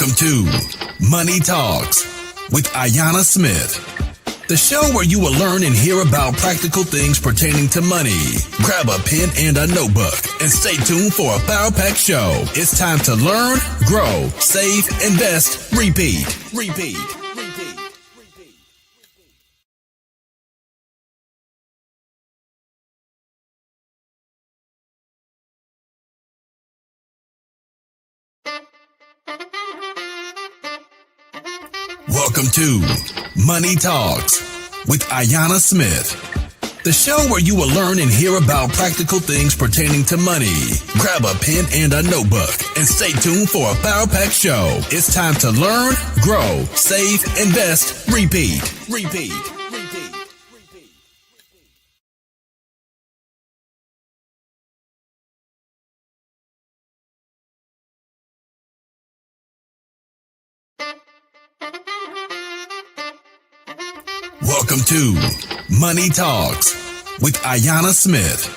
Welcome to Money Talks with Ayanna Smith, the show where you will learn and hear about practical things pertaining to money. Grab a pen and a notebook and stay tuned for a power-packed show. It's time to learn, grow, save, invest, repeat. Welcome to Money Talks with Ayanna Smith, the show where you will learn and hear about practical things pertaining to money. Grab a pen and a notebook and stay tuned for a power-packed show. It's time to learn, grow, save, invest, repeat. Welcome to Money Talks with Ayanna Smith,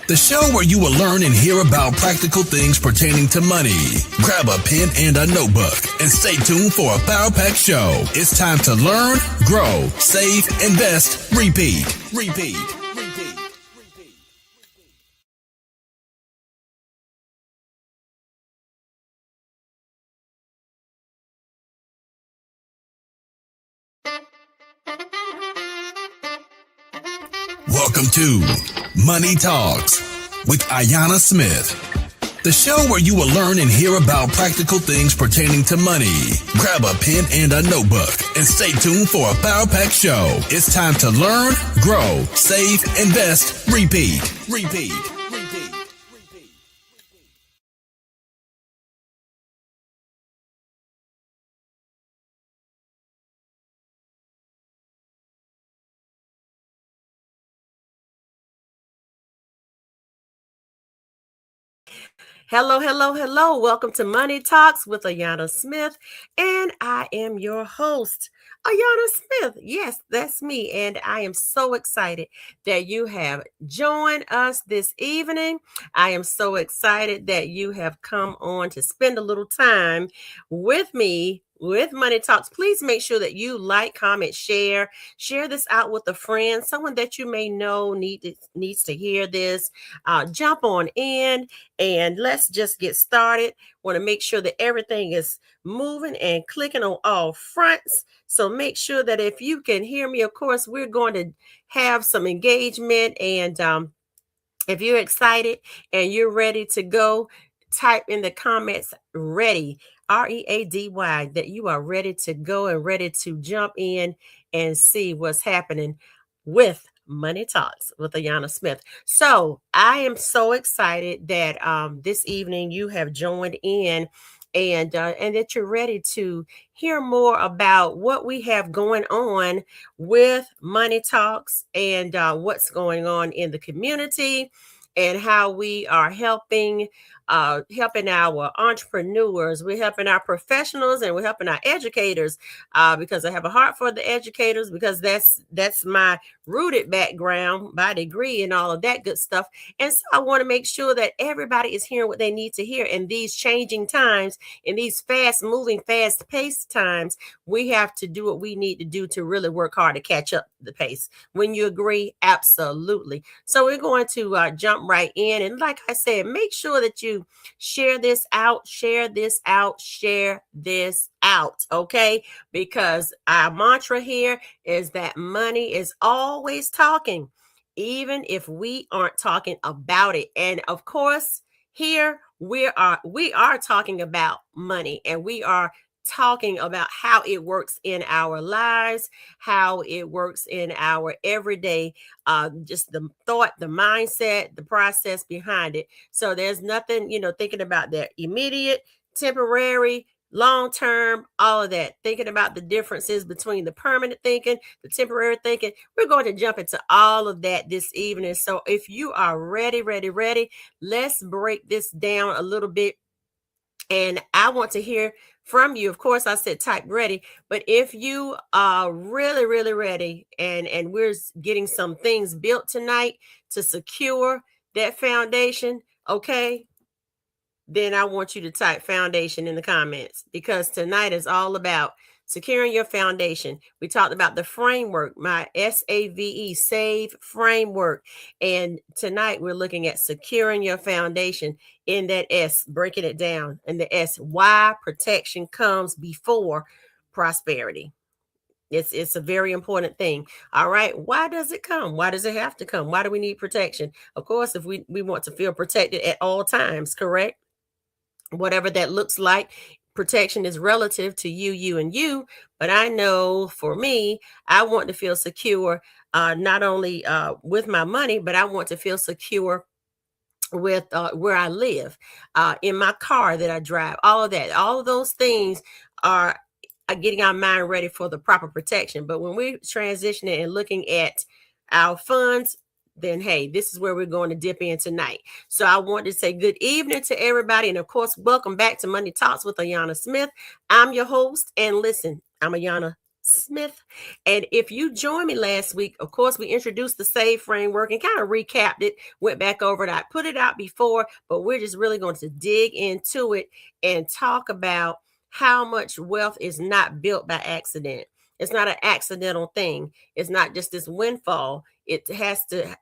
the show where you will learn and hear about practical things pertaining to money. Grab a pen and a notebook and stay tuned for a power-packed show. It's time to learn, grow, save, invest, repeat. Welcome to Money Talks with Ayanna Smith, the show where you will learn and hear about practical things pertaining to money. Grab a pen and a notebook and stay tuned for a power-packed show. It's time to learn, grow, save, invest, repeat. Hello. Welcome to Money Talks with Ayanna Smith, and I am your host, Ayanna Smith. Yes, that's me, and I am so excited that you have joined us this evening. I am so excited that you have come on to spend a little time with me with Money Talks. Please make sure that you like, comment, share this out with a friend, someone that you may know needs to hear this. Jump on in and let's just get started. Want to make sure that everything is moving and clicking on all fronts. So make sure that if you can hear me, of course, we're going to have some engagement. And if you're excited and you're ready to go, type in the comments ready, READY, that you are ready to go and ready to jump in and see what's happening with Money Talks with Ayanna Smith. So I am so excited that this evening you have joined in and that you're ready to hear more about what we have going on with Money Talks and what's going on in the community and how we are helping our entrepreneurs, we're helping our professionals, and we're helping our educators because I have a heart for the educators, because that's my rooted background by degree and all of that good stuff. And so I want to make sure that everybody is hearing what they need to hear in these changing times, in these fast moving, fast paced times. We have to do what we need to do to really work hard to catch up the pace. When you agree, absolutely. So we're going to jump right in. And like I said, make sure that you share this out, okay? Because our mantra here is that money is always talking, even if we aren't talking about it. And of course, here we are talking about money, and we are talking about how it works in our lives, how it works in our everyday, just the thought, the mindset, the process behind it. So there's nothing, thinking about that immediate, temporary, long term, all of that, thinking about the differences between the permanent thinking, the temporary thinking. We're going to jump into all of that this evening. So if you are ready, let's break this down a little bit. And I want to hear from you. Of course, I said type ready, but if you are really ready and we're getting some things built tonight to secure that foundation, okay, then I want you to type foundation in the comments, because tonight is all about securing your foundation. We talked about the framework, my S.A.V.E, SAVE framework. And tonight we're looking at securing your foundation in that S, breaking it down. And the S, why protection comes before prosperity. It's a very important thing. All right. Why does it come? Why does it have to come? Why do we need protection? Of course, if we want to feel protected at all times, correct? Whatever that looks like. Protection is relative to you, and you. But I know for me, I want to feel secure, not only with my money, but I want to feel secure with where I live, in my car that I drive, all of that. All of those things are getting our mind ready for the proper protection. But when we're transitioning and looking at our funds, then hey, this is where we're going to dip in tonight. So I want to say good evening to everybody. And of course, welcome back to Money Talks with Ayanna Smith. I'm your host. And listen, I'm Ayanna Smith. And if you joined me last week, of course, we introduced the SAVE framework and kind of recapped it, went back over it. I put it out before, but we're just really going to dig into it and talk about how much wealth is not built by accident. It's not an accidental thing. It's not just this windfall. It has to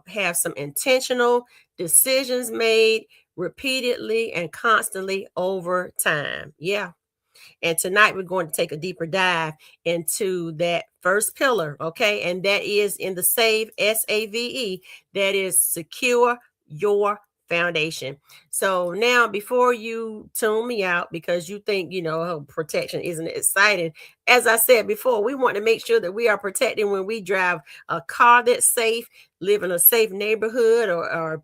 have some intentional decisions made repeatedly and constantly over time. Yeah. And tonight we're going to take a deeper dive into that first pillar, okay? And that is in the SAVE, S-A-V-E, that is secure your foundation. So now, before you tune me out because you think, oh, protection isn't exciting, as I said before, we want to make sure that we are protected when we drive a car that's safe, live in a safe neighborhood, or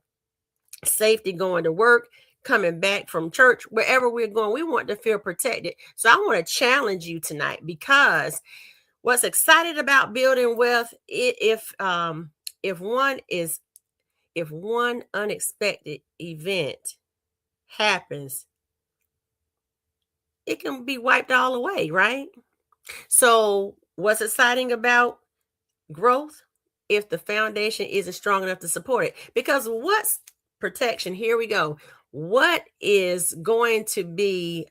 safety going to work, coming back from church, wherever we're going, we want to feel protected. So I want to challenge you tonight, because what's exciting about building wealth, if one unexpected event happens, it can be wiped all away, right? So what's exciting about growth? If the foundation isn't strong enough to support it. Because what's protection? Here we go. What is going to be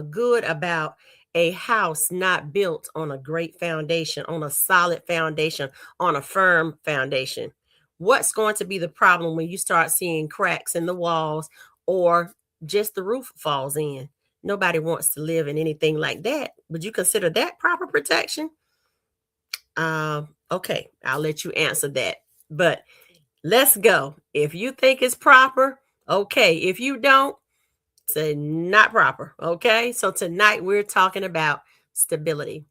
good about a house not built on a great foundation, on a solid foundation, on a firm foundation? What's going to be the problem when you start seeing cracks in the walls, or just the roof falls in? Nobody wants to live in anything like that. Would you consider that proper protection? Okay, I'll let you answer that. But let's go. If you think it's proper, okay. If you don't, say not proper. Okay. So tonight we're talking about stability,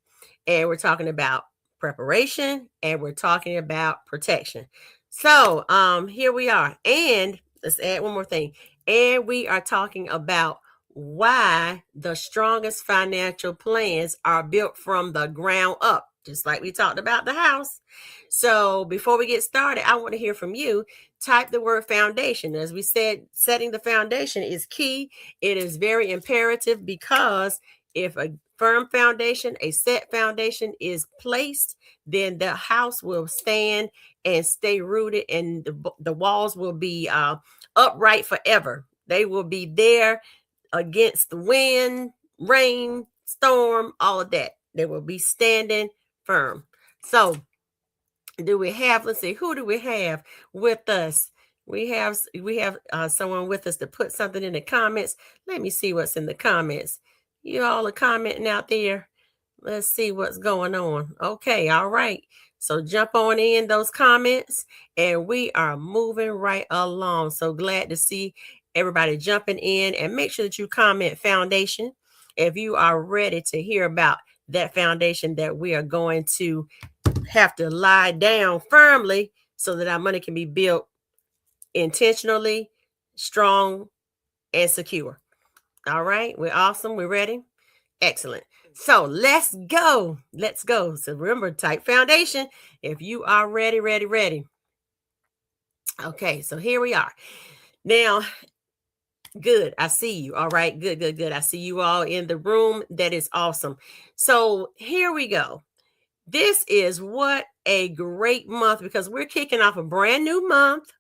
and we're talking about preparation, and we're talking about protection. So here we are. And let's add one more thing. And we are talking about why the strongest financial plans are built from the ground up, just like we talked about the house. So before we get started, I want to hear from you. Type the word foundation. As we said, setting the foundation is key. It is very imperative, because if a firm foundation, a set foundation is placed, then the house will stand and stay rooted, and the walls will be upright forever. They will be there against the wind, rain, storm, all of that. They will be standing firm. So do we have, let's see, who do we have with us? We have someone with us to put something in the comments. Let me see what's in the comments. You all are commenting out there. Let's see what's going on. Okay, all right. So jump on in those comments, and we are moving right along. So glad to see everybody jumping in, and make sure that you comment foundation if you are ready to hear about that foundation that we are going to have to lie down firmly, so that our money can be built intentionally, strong, and secure. All right, we're awesome. We're ready. Excellent. So let's go. Let's go. So remember, type foundation if you are ready, ready, ready. Okay, so here we are. Now, good. I see you. All right, good, good, good. I see you all in the room. That is awesome. So here we go. This is what a great month, because we're kicking off a brand new month,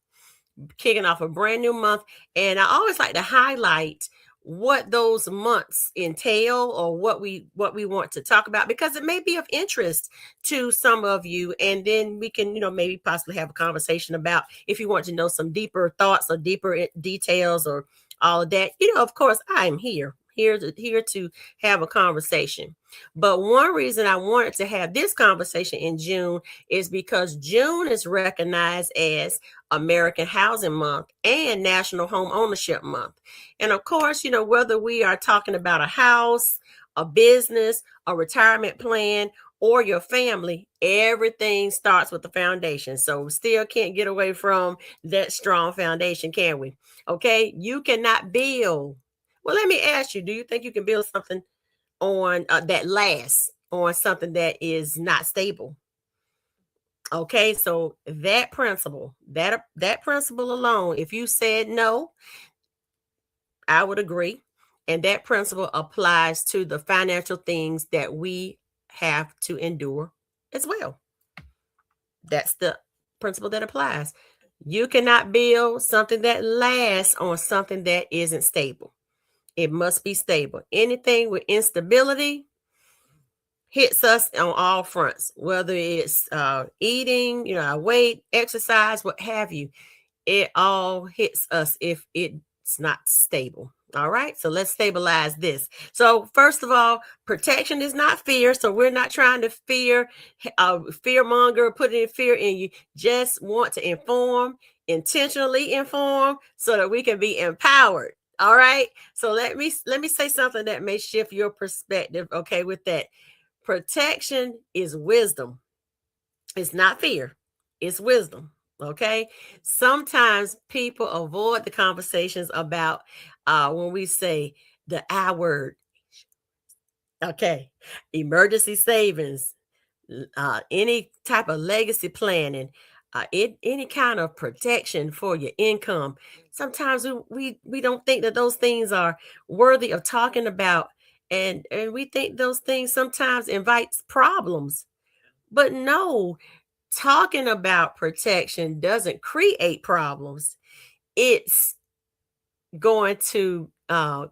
kicking off a brand new month. And I always like to highlight what those months entail or what we want to talk about, because it may be of interest to some of you, and then we can maybe possibly have a conversation about if you want to know some deeper thoughts or deeper details or all of that. Of course, I'm here to have a conversation. But one reason I wanted to have this conversation in June is because June is recognized as American Housing Month and National Home Ownership Month. And of course, whether we are talking about a house, a business, a retirement plan, or your family, everything starts with the foundation. So we still can't get away from that strong foundation, can we? Okay, you cannot build. Well, let me ask you, do you think you can build something on that lasts on something that is not stable? Okay, so that principle alone, if you said no, I would agree. And that principle applies to the financial things that we have to endure as well. That's the principle that applies. You cannot build something that lasts on something that isn't stable. It must be stable. Anything with instability hits us on all fronts, whether it's eating, our weight, exercise, what have you. It all hits us if it's not stable. All right, so let's stabilize this. So first of all, protection is not fear. So we're not trying to fear monger, put any fear in you. Just want to intentionally inform, so that we can be empowered. All right. So let me say something that may shift your perspective. Okay, with that, protection is wisdom. It's not fear. It's wisdom. Okay. Sometimes people avoid the conversations about when we say the I word. Okay. Emergency savings, any type of legacy planning, any kind of protection for your income. Sometimes we don't think that those things are worthy of talking about. And we think those things sometimes invites problems. But no, talking about protection doesn't create problems. It's going to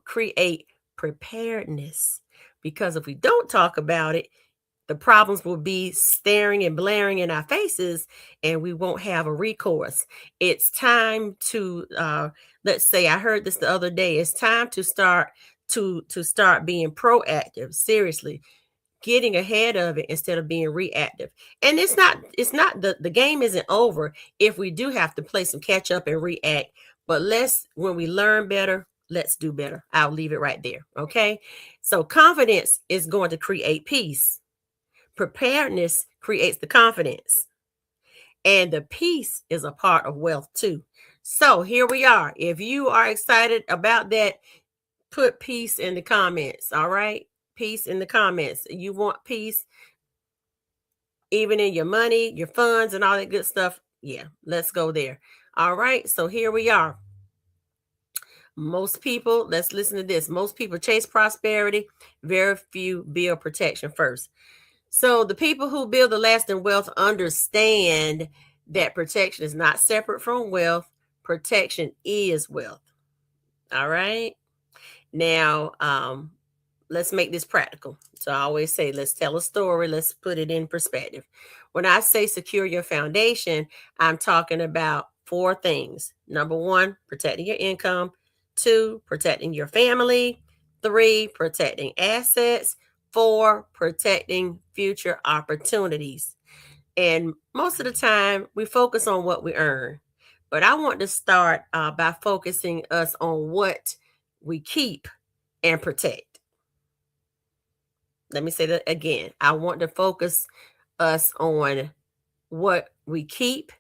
create preparedness, because if we don't talk about it, the problems will be staring and blaring in our faces, and we won't have a recourse. It's time to let's say, I heard this the other day, it's time to start being proactive. Seriously, getting ahead of it instead of being reactive. And it's not the game isn't over if we do have to play some catch up and react. But when we learn better, let's do better. I'll leave it right there. Okay. So confidence is going to create peace. Preparedness creates the confidence. And the peace is a part of wealth too. So here we are. If you are excited about that, put peace in the comments. All right. Peace in the comments. You want peace even in your money, your funds, and all that good stuff. Yeah, let's go there. All right. So here we are. Most people, let's listen to this. Most people chase prosperity, very few build protection first. So the people who build the lasting wealth understand that protection is not separate from wealth. Protection is wealth. All right. Now, let's make this practical. So I always say, let's tell a story. Let's put it in perspective. When I say secure your foundation, I'm talking about four things. Number one, protecting your income. Two, protecting your family. Three, protecting assets. Four, protecting future opportunities. And most of the time, we focus on what we earn. But I want to start by focusing us on what we keep and protect. Let me say that again. I want to focus us on what we keep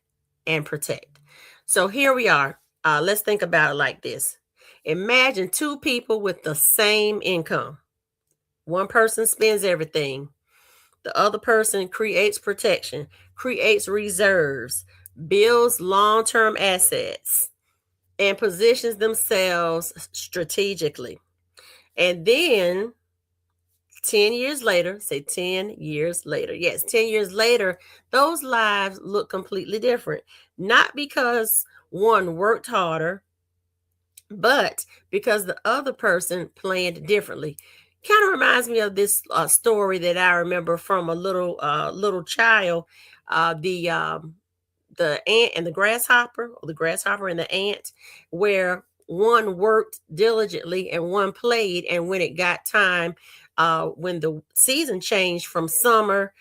and protect. So here we are. Let's think about it like this. Imagine two people with the same income. One person spends everything. The other person creates protection, creates reserves, builds long-term assets, and positions themselves strategically. And then 10 years later, say 10 years later. Yes, 10 years later, those lives look completely different. Not because one worked harder, but because the other person planned differently. Kind of reminds me of this story that I remember from a little child. The ant and the grasshopper, or the grasshopper and the ant, where one worked diligently and one played. And when it got time, when the season changed from summer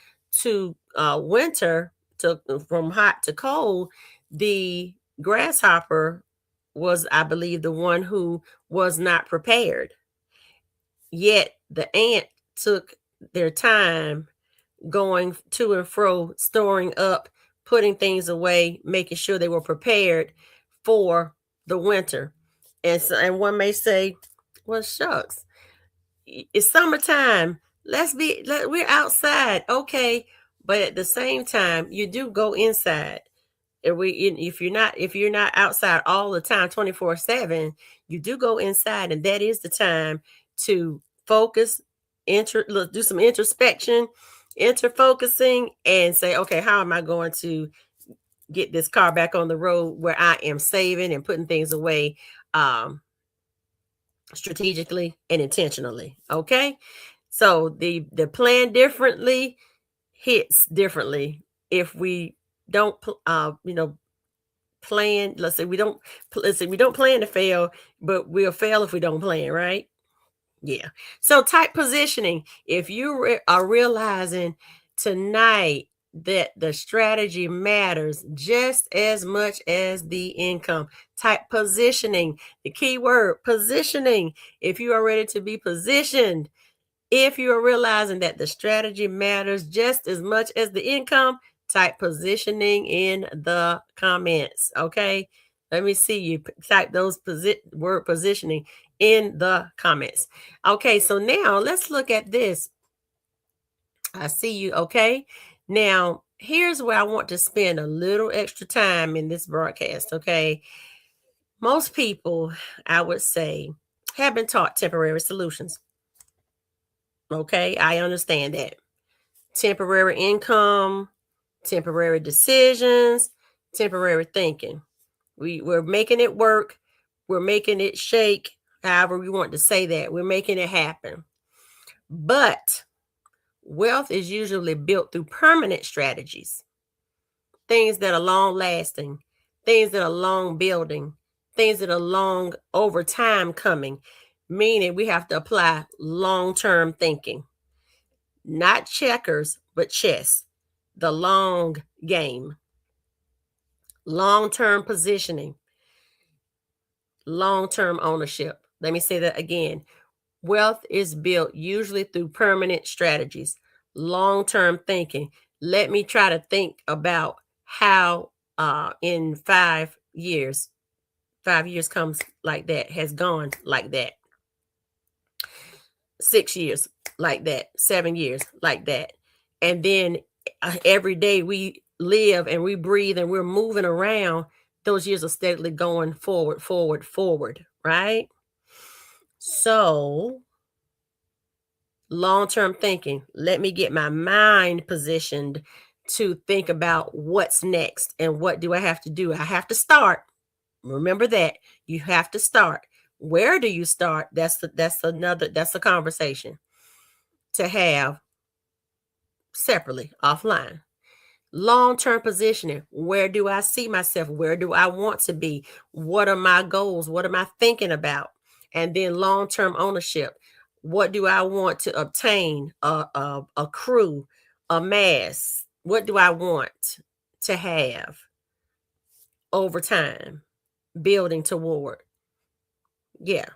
to winter, to from hot to cold, the grasshopper was, I believe, the one who was not prepared. Yet the ant took their time going to and fro, storing up, putting things away, making sure they were prepared for the winter. And so, and one may say, well, shucks, it's summertime. We're outside. Okay. But at the same time, you do go inside. If you're not outside all the time 24/7, you do go inside, and that is the time to focus, do some introspection, interfocusing, and say, okay, how am I going to get this car back on the road where I am saving and putting things away strategically and intentionally. Okay. So the plan differently hits differently if we don't plan. Let's say we don't plan to fail, but we'll fail if we don't plan, right? Yeah. So type positioning. If you are realizing tonight that the strategy matters just as much as the income, type positioning. The key word, positioning. If you are ready to be positioned, if you are realizing that the strategy matters just as much as the income, type positioning in the comments. Okay. Let me see you type those word positioning in the comments. Okay. So now let's look at this. I see you. Okay. Now, here's where I want to spend a little extra time in this broadcast. Okay. Most people, I would say, have been taught temporary solutions. Okay. I understand that. Temporary income, temporary decisions, temporary thinking. We're making it work. We're making it shake. However, we want to say that. We're making it happen. But wealth is usually built through permanent strategies, things that are long lasting, things that are long building, things that are long over time coming, meaning we have to apply long term thinking, not checkers, but chess, the long game, long term positioning, long term ownership. Let me say that again. Wealth is built usually through permanent strategies, long term thinking. Let me try to think about how in 5 years, 5 years comes like that, has gone like that, 6 years like that, 7 years like that. And then every day we live and we breathe and we're moving around, those years are steadily going forward, forward, forward, right? So long-term thinking. Let me get my mind positioned to think about what's next and what do I have to do. I have to start. Remember that. You have to start. Where do you start? That's a conversation to have separately offline. Long-term positioning. Where do I see myself? Where do I want to be? What are my goals? What am I thinking about? And then long-term ownership. What do I want to obtain? Accrue, amass? What do I want to have over time? Building toward. Yeah.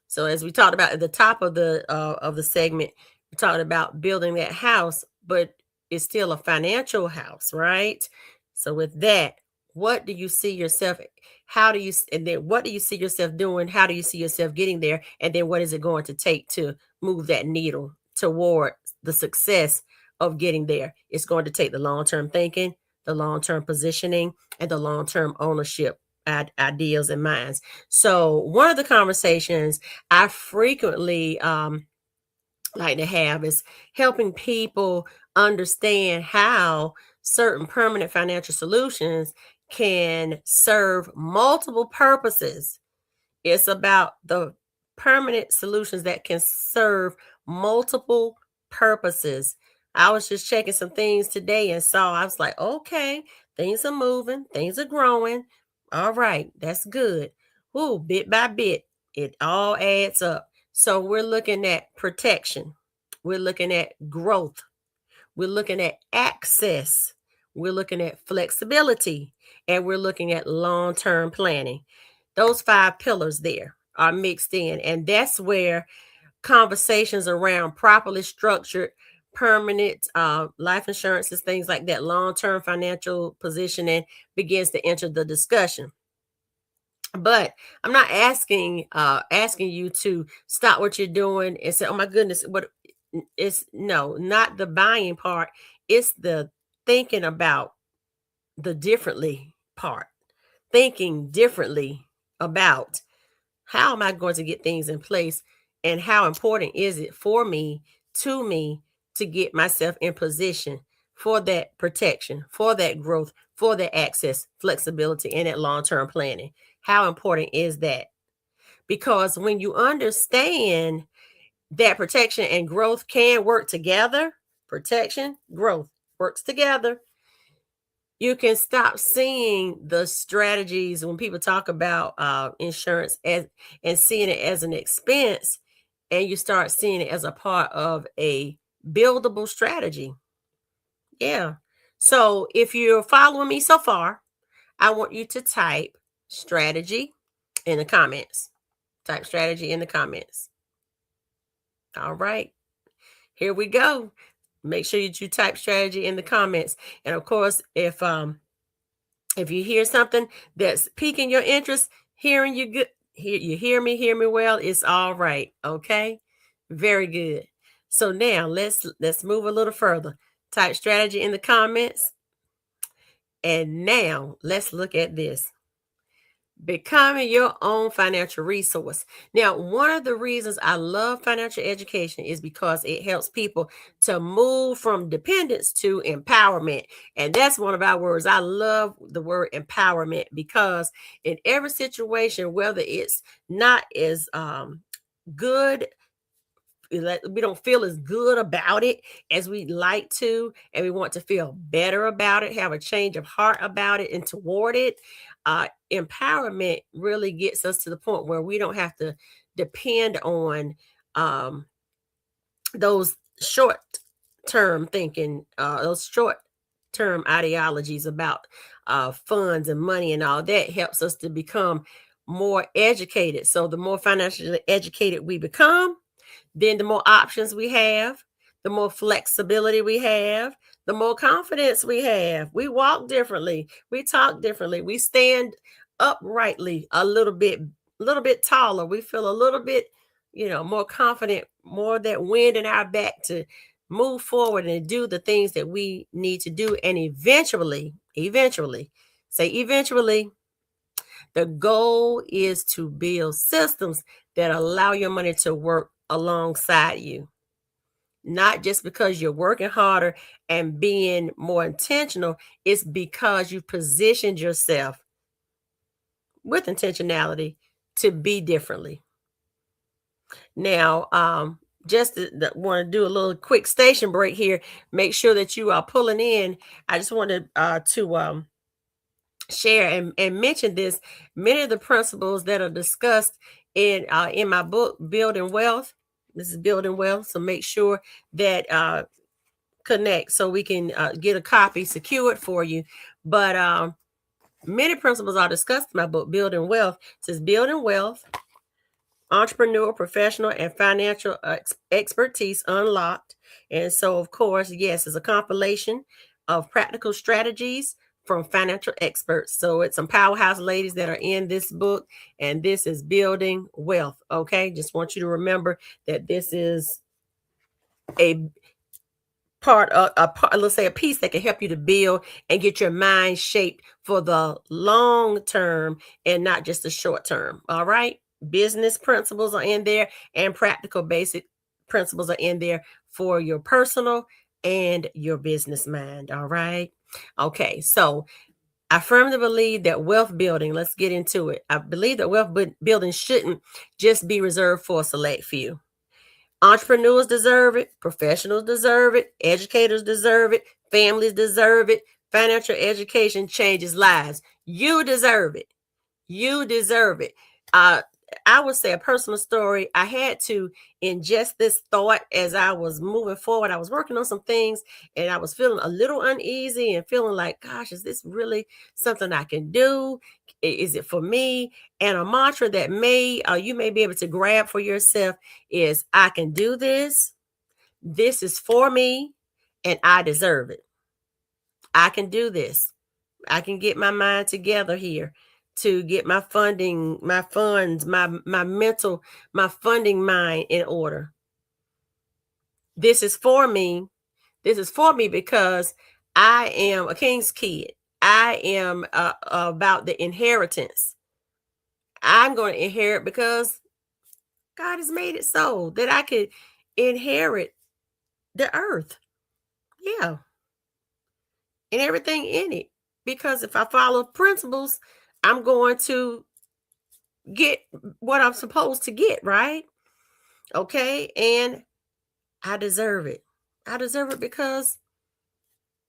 So as we talked about at the top of the segment, we talked about building that house, but it's still a financial house, right? So with that, what do you see yourself? How do you and then what do you see yourself doing? How do you see yourself getting there? And then what is it going to take to move that needle toward the success of getting there? It's going to take the long-term thinking, the long-term positioning, and the long-term ownership ideas and minds. So one of the conversations I frequently like to have is helping people understand how certain permanent financial solutions can serve multiple purposes. It's about the permanent solutions that can serve multiple purposes. I was just checking some things today and saw, I was like, okay, things are moving, things are growing. All right, that's good. Ooh, bit by bit, it all adds up. So we're looking at protection, we're looking at growth, we're looking at access, we're looking at flexibility, and we're looking at long term planning. Those five pillars there are mixed in. And that's where conversations around properly structured, permanent life insurances, things like that, long term financial positioning begins to enter the discussion. But I'm not asking you to stop what you're doing and say, oh my goodness, what it's no, not the buying part. It's the thinking about the differently part, thinking differently about how am I going to get things in place and how important is it for me, to me, to get myself in position for that protection, for that growth, for that access, flexibility, and that long-term planning. How important is that? Because when you understand that protection and growth can work together, protection, growth works together, you can stop seeing the strategies when people talk about insurance as and seeing it as an expense, and you start seeing it as a part of a buildable strategy. Yeah. So if you're following me so far, I want you to type strategy in the comments. Type strategy in the comments. All right. Here we go. Make sure that you type strategy in the comments. And of course, if you hear something that's piquing your interest, hearing you good, you hear me well, it's all right. Okay. Very good. So now let's move a little further. Type strategy in the comments. And now let's look at this. Becoming your own financial resource. Now, one of the reasons I love financial education is because it helps people to move from dependence to empowerment. And that's one of our words. I love the word empowerment because in every situation, whether it's not as good, we don't feel as good about it as we'd like to, and we want to feel better about it, have a change of heart about it and toward it. Empowerment really gets us to the point where we don't have to depend on um, those short term thinking, those short term ideologies about funds and money and all that. Helps us to become more educated. So the more financially educated we become, then the more options we have, the more flexibility we have, the more confidence we have. We walk differently, we talk differently, we stand uprightly a little bit taller. We feel a little bit, more confident, more that wind in our back to move forward and do the things that we need to do. And eventually, say eventually, the goal is to build systems that allow your money to work alongside you, not just because you're working harder and being more intentional. It's because you positioned yourself with intentionality to be differently. Now, just want to do a little quick station break here. Make sure that you are pulling in. I just wanted to share and mention this. Many of the principles that are discussed in my book, Building Wealth. This is Building Wealth. So make sure that connect so we can get a copy secured for you. But many principles are discussed in my book, Building Wealth. It says building wealth, entrepreneur, professional, and financial expertise unlocked. And so, of course, yes, it's a compilation of practical strategies from financial experts. So it's some powerhouse ladies that are in this book, and this is Building Wealth. Okay, just want you to remember that this is a let's say a piece that can help you to build and get your mind shaped for the long term and not just the short term. All right. Business principles are in there, and practical basic principles are in there for your personal and your business mind. All right. Okay. So I firmly believe that wealth building, let's get into it. I believe that building shouldn't just be reserved for a select few. Entrepreneurs deserve it, professionals deserve it, educators deserve it, families deserve it. Financial education changes lives. You deserve it. You deserve it. Uh, I would say a personal story. I had to ingest this thought as I was moving forward. I was working on some things and I was feeling a little uneasy and feeling like, gosh, is this really something I can do? Is it for me? And a mantra that you may be able to grab for yourself is, I can do this. This is for me and I deserve it. I can do this. I can get my mind together here to get my funding, my funds, my mental, my funding mind in order. This is for me. This is for me because I am a king's kid. I am about the inheritance. I'm going to inherit because God has made it so that I could inherit the earth. Yeah, and everything in it. Because if I follow principles, I'm going to get what I'm supposed to get, right? Okay. And I deserve it. I deserve it because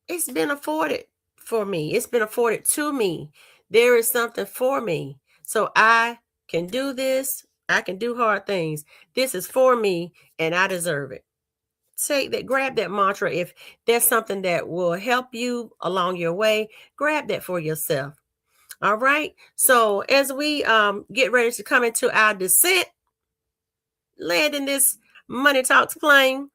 it's been afforded for me. It's been afforded to me. There is something for me. So I can do this. I can do hard things. This is for me and I deserve it. Take that, grab that mantra. If there's something that will help you along your way, grab that for yourself. All right. So as we get ready to come into our descent, landing this Money Talks plane,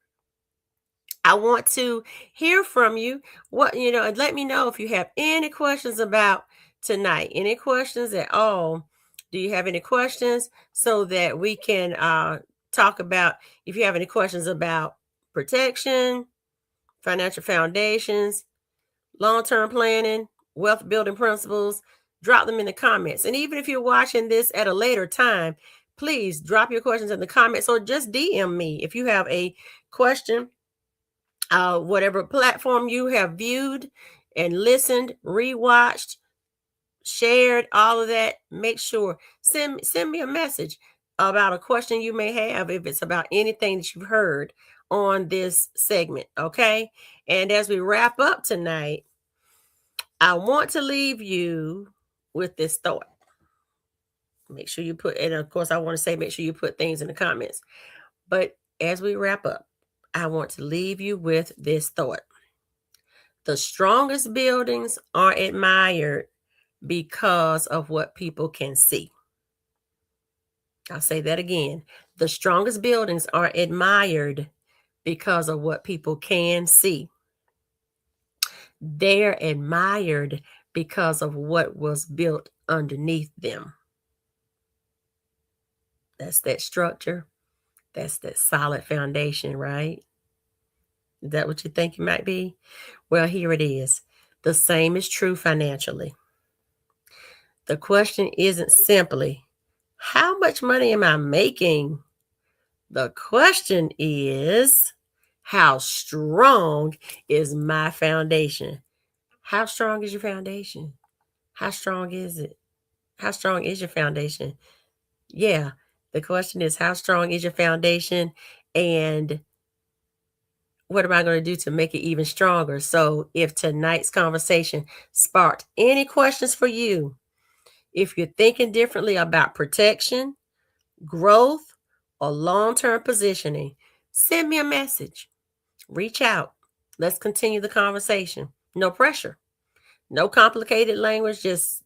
I want to hear from you. And let me know if you have any questions about tonight. Any questions at all? Do you have any questions so that we can talk about, if you have any questions about protection, financial foundations, long-term planning, wealth building principles, drop them in the comments. And even if you're watching this at a later time, please drop your questions in the comments or just DM me if you have a question. Whatever platform you have viewed and listened, rewatched, shared, all of that, make sure send me a message about a question you may have if it's about anything that you've heard on this segment. Okay. And as we wrap up tonight, I want to leave you with this thought. Make sure you put, and of course, I want to say, make sure you put things in the comments. But as we wrap up, I want to leave you with this thought. The strongest buildings are admired because of what people can see. I'll say that again. The strongest buildings are admired because of what people can see. They're admired because of what was built underneath them. That's that structure. That's that solid foundation, right? Is that what you think it might be? Well, here it is. The same is true financially. The question isn't simply, how much money am I making? The question is, how strong is my foundation? How strong is your foundation? How strong is it? How strong is your foundation? Yeah, the question is, how strong is your foundation? And what am I going to do to make it even stronger? So if tonight's conversation sparked any questions for you, if you're thinking differently about protection, growth, or long-term positioning, send me a message. Reach out. Let's continue the conversation. No pressure. No complicated language, just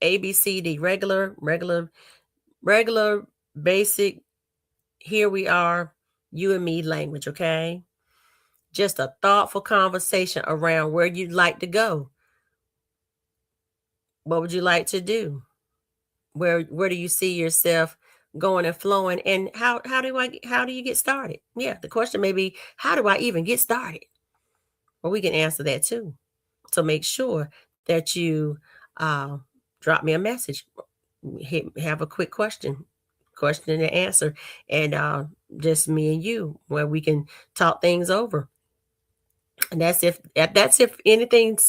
ABCD, regular, basic, here we are, you and me language, okay? Just a thoughtful conversation around where you'd like to go. What would you like to do? Where do you see yourself going and flowing? And how do you get started? Yeah, the question may be, how do I even get started? Well, we can answer that too. So make sure that you drop me a message. Have a quick question and answer, and just me and you, where we can talk things over. And that's if anything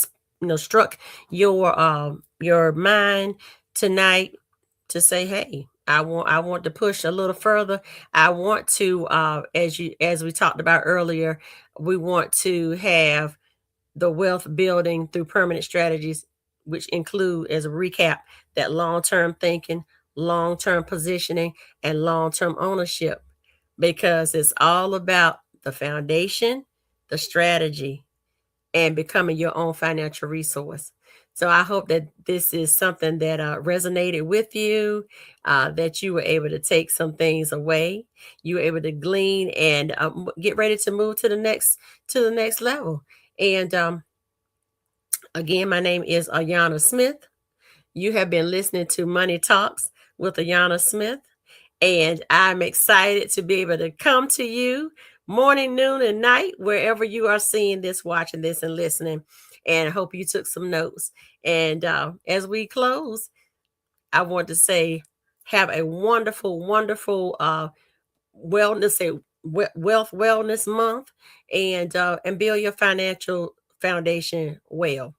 struck your mind tonight to say, hey, I want to push a little further. I want to, as we talked about earlier, we want to have the wealth building through permanent strategies, which include, as a recap, that long-term thinking, long-term positioning, and long-term ownership, because it's all about the foundation, the strategy, and becoming your own financial resource. So I hope that this is something that resonated with you, that you were able to take some things away, you were able to glean and get ready to move to the next level. And again, my name is Ayanna Smith. You have been listening to Money Talks with Ayanna Smith, and I'm excited to be able to come to you morning, noon, and night, wherever you are seeing this, watching this, and listening. And I hope you took some notes. And as we close, I want to say, have a wonderful, wonderful wellness, wealth wellness month, and build your financial foundation well.